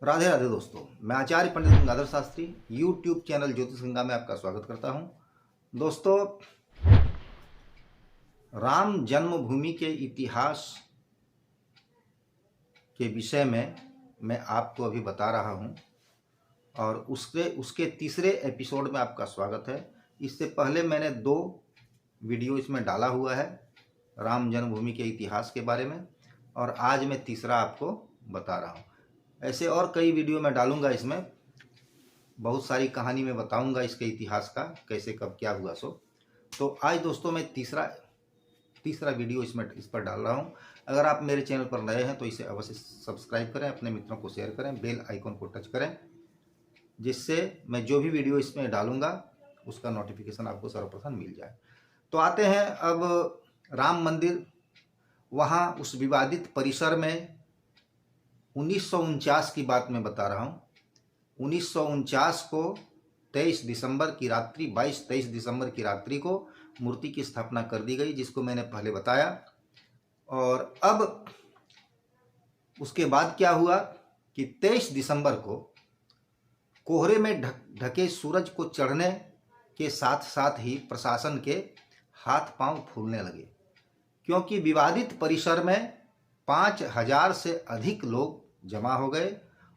राधे राधे दोस्तों, मैं आचार्य पंडित Gangadhar Shastri YouTube channel ज्योतिष गंगा में आपका स्वागत करता हूं। दोस्तों, राम जन्मभूमि के इतिहास के विषय में मैं आपको अभी बता रहा हूं और उसके तीसरे एपिसोड में आपका स्वागत है। इससे पहले मैंने 2 वीडियो इसमें डाला हुआ है राम जन्मभूमि के इतिहास के बारे में, और आज मैं तीसरा आपको बता रहा हूं। ऐसे और कई वीडियो मैं डालूंगा, इसमें बहुत सारी कहानी मैं बताऊंगा इसके इतिहास का, कैसे कब क्या हुआ सो। तो आज दोस्तों मैं तीसरा वीडियो इस पर डाल रहा हूं। अगर आप मेरे चैनल पर नए हैं तो इसे अवश्य सब्सक्राइब करें, अपने मित्रों को शेयर करें, बेल आइकन को टच करें, जिससे मैं जो भी वीडियो इसमें डालूंगा उसका नोटिफिकेशन आपको सर्वप्रथम मिल जाए। तो आते हैं अब राम मंदिर। वहाँ उस विवादित परिसर में 1949 की बात मैं बता रहा हूँ। 1949 को 23 दिसंबर की रात्रि 22-23 दिसंबर की रात्रि को मूर्ति की स्थापना कर दी गई, जिसको मैंने पहले बताया। और अब उसके बाद क्या हुआ कि 23 दिसंबर को कोहरे में ढके सूरज को चढ़ने के साथ साथ ही प्रशासन के हाथ पांव फूलने लगे, क्योंकि विवादित परिसर में 5000 से अधिक लोग जमा हो गए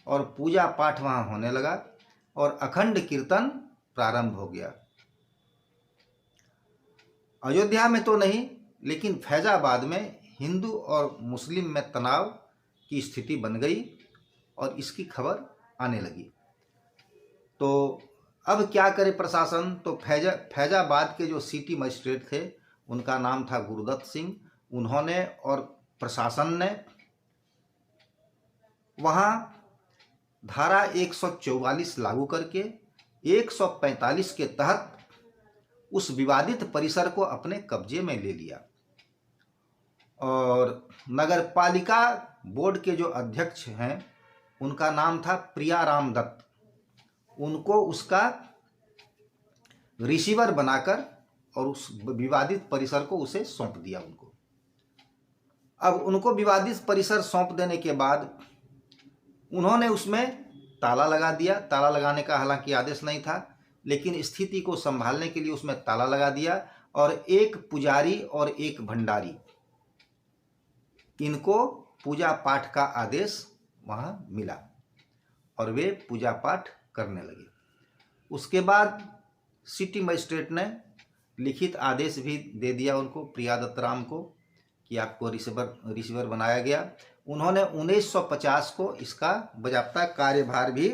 और पूजा पाठ वहां होने लगा और अखंड कीर्तन प्रारंभ हो गया। अयोध्या में तो नहीं, लेकिन फैजाबाद में हिंदू और मुस्लिम में तनाव की स्थिति बन गई और इसकी खबर आने लगी। तो अब क्या करे प्रशासन? तो फैजाबाद के जो सिटी मजिस्ट्रेट थे, उनका नाम था गुरुदत्त सिंह। उन्होंने और प्रशासन ने वहां धारा 144 लागू करके 145 के तहत उस विवादित परिसर को अपने कब्जे में ले लिया। और नगर पालिका बोर्ड के जो अध्यक्ष हैं, उनका नाम था प्रियाराम दत्त। उनको उसका रिसीवर बनाकर और उस विवादित परिसर को उसे सौंप दिया उनको। अब उनको विवादित परिसर सौंप देने के बाद उन्होंने उसमें ताला लगा दिया। ताला लगाने का हालांकि आदेश नहीं था, लेकिन स्थिति को संभालने के लिए उसमें ताला लगा दिया। और एक पुजारी और एक भंडारी, इनको पूजा पाठ का आदेश वहां मिला और वे पूजा पाठ करने लगे। उसके बाद सिटी मजिस्ट्रेट ने लिखित आदेश भी दे दिया उनको, प्रियादत्त राम को, कि आपको रिसीवर बनाया गया। उन्होंने 1950 को इसका बजाबता कार्यभार भी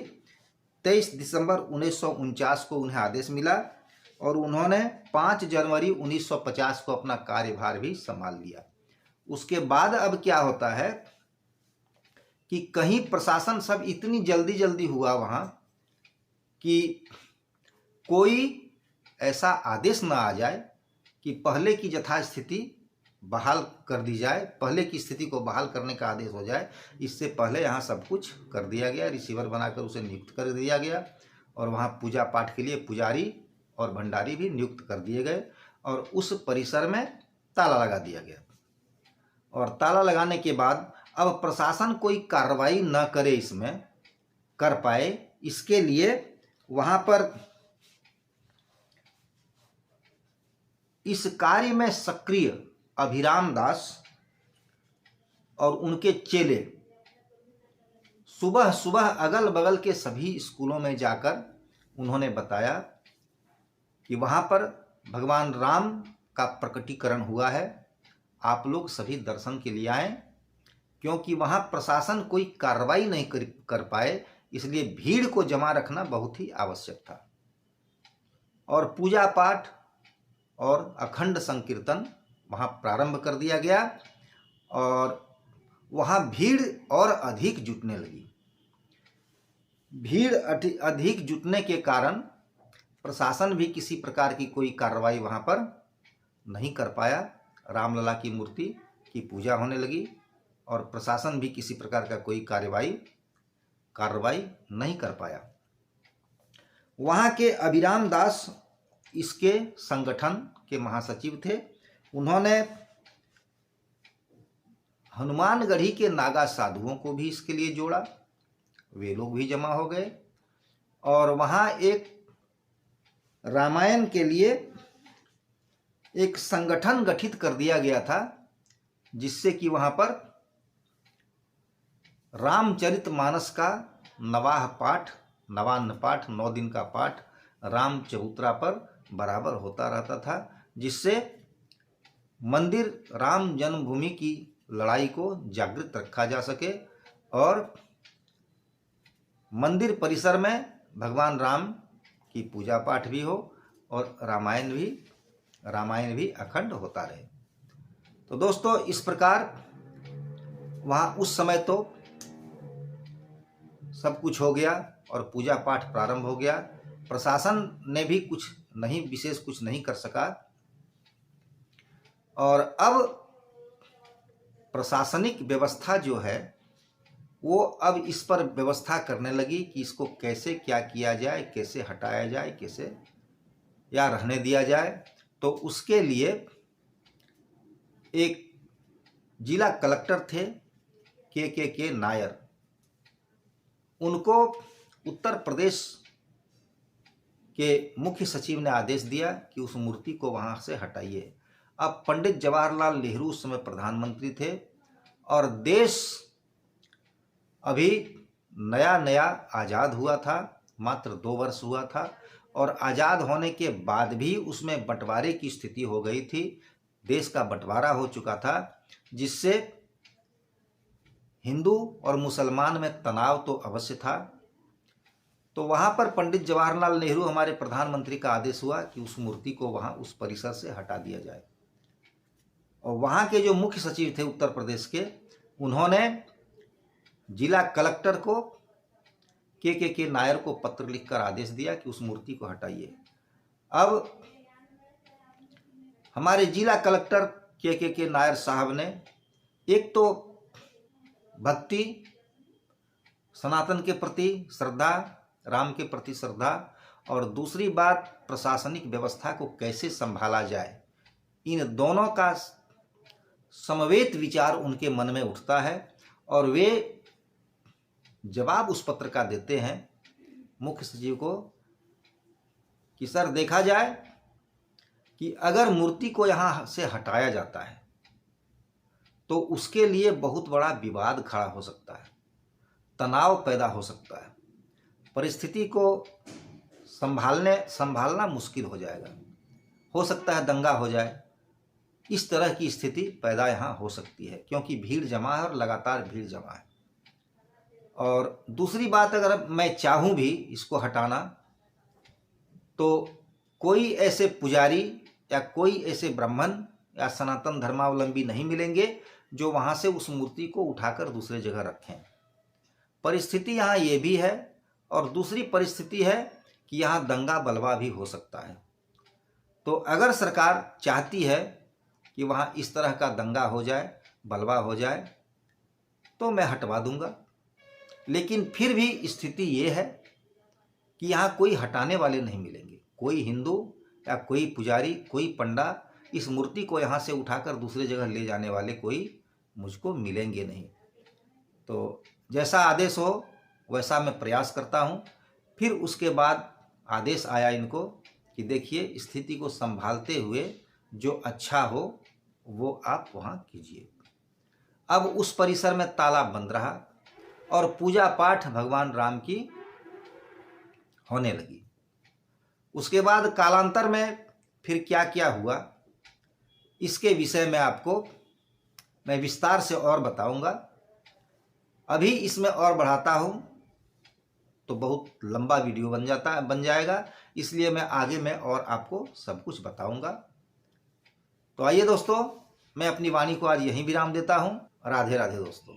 23 दिसंबर 1949 को उन्हें आदेश मिला और उन्होंने 5 जनवरी 1950 को अपना कार्यभार भी संभाल लिया। उसके बाद अब क्या होता है कि कहीं प्रशासन सब इतनी जल्दी हुआ वहाँ कि कोई ऐसा आदेश ना आ जाए कि पहले की यथास्थिति बहाल कर दी जाए, पहले की स्थिति को बहाल करने का आदेश हो जाए। इससे पहले यहाँ सब कुछ कर दिया गया, रिसीवर बनाकर उसे नियुक्त कर दिया गया और वहाँ पूजा पाठ के लिए पुजारी और भंडारी भी नियुक्त कर दिए गए और उस परिसर में ताला लगा दिया गया। और ताला लगाने के बाद अब प्रशासन कोई कार्रवाई न करे, इसमें कर पाए, इसके लिए वहाँ पर इस कार्य में सक्रिय अभिराम दास और उनके चेले सुबह सुबह अगल बगल के सभी स्कूलों में जाकर उन्होंने बताया कि वहाँ पर भगवान राम का प्रकटीकरण हुआ है, आप लोग सभी दर्शन के लिए आएं। क्योंकि वहाँ प्रशासन कोई कार्रवाई नहीं कर पाए, इसलिए भीड़ को जमा रखना बहुत ही आवश्यक था। और पूजा पाठ और अखंड संकीर्तन वहाँ प्रारंभ कर दिया गया और वहाँ भीड़ और अधिक जुटने लगी। भीड़ अधिक जुटने के कारण प्रशासन भी किसी प्रकार की कोई कार्रवाई वहाँ पर नहीं कर पाया। रामलला की मूर्ति की पूजा होने लगी और प्रशासन भी किसी प्रकार का कोई कार्रवाई नहीं कर पाया। वहाँ के अभिराम दास इसके संगठन के महासचिव थे। उन्होंने हनुमानगढ़ी के नागा साधुओं को भी इसके लिए जोड़ा वे लोग भी जमा हो गए और वहाँ एक रामायण के लिए एक संगठन गठित कर दिया गया था, जिससे कि वहाँ पर रामचरितमानस का नवान्न पाठ 9 दिन का पाठ राम चबूतरा पर बराबर होता रहता था, जिससे मंदिर राम जन्मभूमि की लड़ाई को जागृत रखा जा सके और मंदिर परिसर में भगवान राम की पूजा पाठ भी हो और रामायण भी अखंड होता रहे। तो दोस्तों, इस प्रकार वहाँ उस समय तो सब कुछ हो गया और पूजा पाठ प्रारंभ हो गया। प्रशासन ने भी विशेष कुछ नहीं कर सका और अब प्रशासनिक व्यवस्था जो है वो अब इस पर व्यवस्था करने लगी कि इसको कैसे क्या किया जाए, कैसे हटाया जाए, कैसे या रहने दिया जाए। तो उसके लिए एक जिला कलेक्टर थे के नायर, उनको उत्तर प्रदेश के मुख्य सचिव ने आदेश दिया कि उस मूर्ति को वहाँ से हटाइए। अब पंडित जवाहरलाल नेहरू उस समय प्रधानमंत्री थे और देश अभी नया आज़ाद हुआ था, मात्र 2 वर्ष हुआ था और आज़ाद होने के बाद भी उसमें बंटवारे की स्थिति हो गई थी। देश का बंटवारा हो चुका था, जिससे हिंदू और मुसलमान में तनाव तो अवश्य था। तो वहाँ पर पंडित जवाहरलाल नेहरू हमारे प्रधानमंत्री का आदेश हुआ कि उस मूर्ति को वहाँ उस परिसर से हटा दिया जाए। और वहाँ के जो मुख्य सचिव थे उत्तर प्रदेश के, उन्होंने जिला कलेक्टर को के नायर को पत्र लिखकर आदेश दिया कि उस मूर्ति को हटाइए। अब हमारे जिला कलेक्टर के नायर साहब ने एक तो भक्ति, सनातन के प्रति श्रद्धा, राम के प्रति श्रद्धा और दूसरी बात प्रशासनिक व्यवस्था को कैसे संभाला जाए, इन दोनों का समवेत विचार उनके मन में उठता है और वे जवाब उस पत्र का देते हैं मुख्य सचिव को कि सर, देखा जाए कि अगर मूर्ति को यहाँ से हटाया जाता है तो उसके लिए बहुत बड़ा विवाद खड़ा हो सकता है, तनाव पैदा हो सकता है, परिस्थिति को संभालना मुश्किल हो जाएगा, हो सकता है दंगा हो जाए। इस तरह की स्थिति पैदा यहाँ हो सकती है क्योंकि भीड़ जमा है और लगातार भीड़ जमा है। और दूसरी बात, अगर मैं चाहूँ भी इसको हटाना तो कोई ऐसे पुजारी या कोई ऐसे ब्राह्मण या सनातन धर्मावलंबी नहीं मिलेंगे जो वहाँ से उस मूर्ति को उठाकर दूसरे जगह रखें। परिस्थिति यहाँ ये भी है और दूसरी परिस्थिति है कि यहाँ दंगा बलवा भी हो सकता है। तो अगर सरकार चाहती है कि वहाँ इस तरह का दंगा हो जाए, बलवा हो जाए, तो मैं हटवा दूंगा। लेकिन फिर भी स्थिति ये है कि यहाँ कोई हटाने वाले नहीं मिलेंगे, कोई हिंदू या कोई पुजारी, कोई पंडा इस मूर्ति को यहाँ से उठाकर दूसरे जगह ले जाने वाले कोई मुझको मिलेंगे नहीं। तो जैसा आदेश हो वैसा मैं प्रयास करता हूँ। फिर उसके बाद आदेश आया इनको कि देखिए, स्थिति को संभालते हुए जो अच्छा हो वो आप वहाँ कीजिए। अब उस परिसर में ताला बंद रहा और पूजा पाठ भगवान राम की होने लगी। उसके बाद कालांतर में फिर क्या क्या हुआ, इसके विषय में आपको मैं विस्तार से और बताऊंगा। अभी इसमें और बढ़ाता हूँ तो बहुत लंबा वीडियो बन जाएगा, इसलिए मैं आगे में और आपको सब कुछ बताऊंगा। तो आइए दोस्तों, मैं अपनी वाणी को आज यहीं विराम देता हूँ। राधे राधे दोस्तों।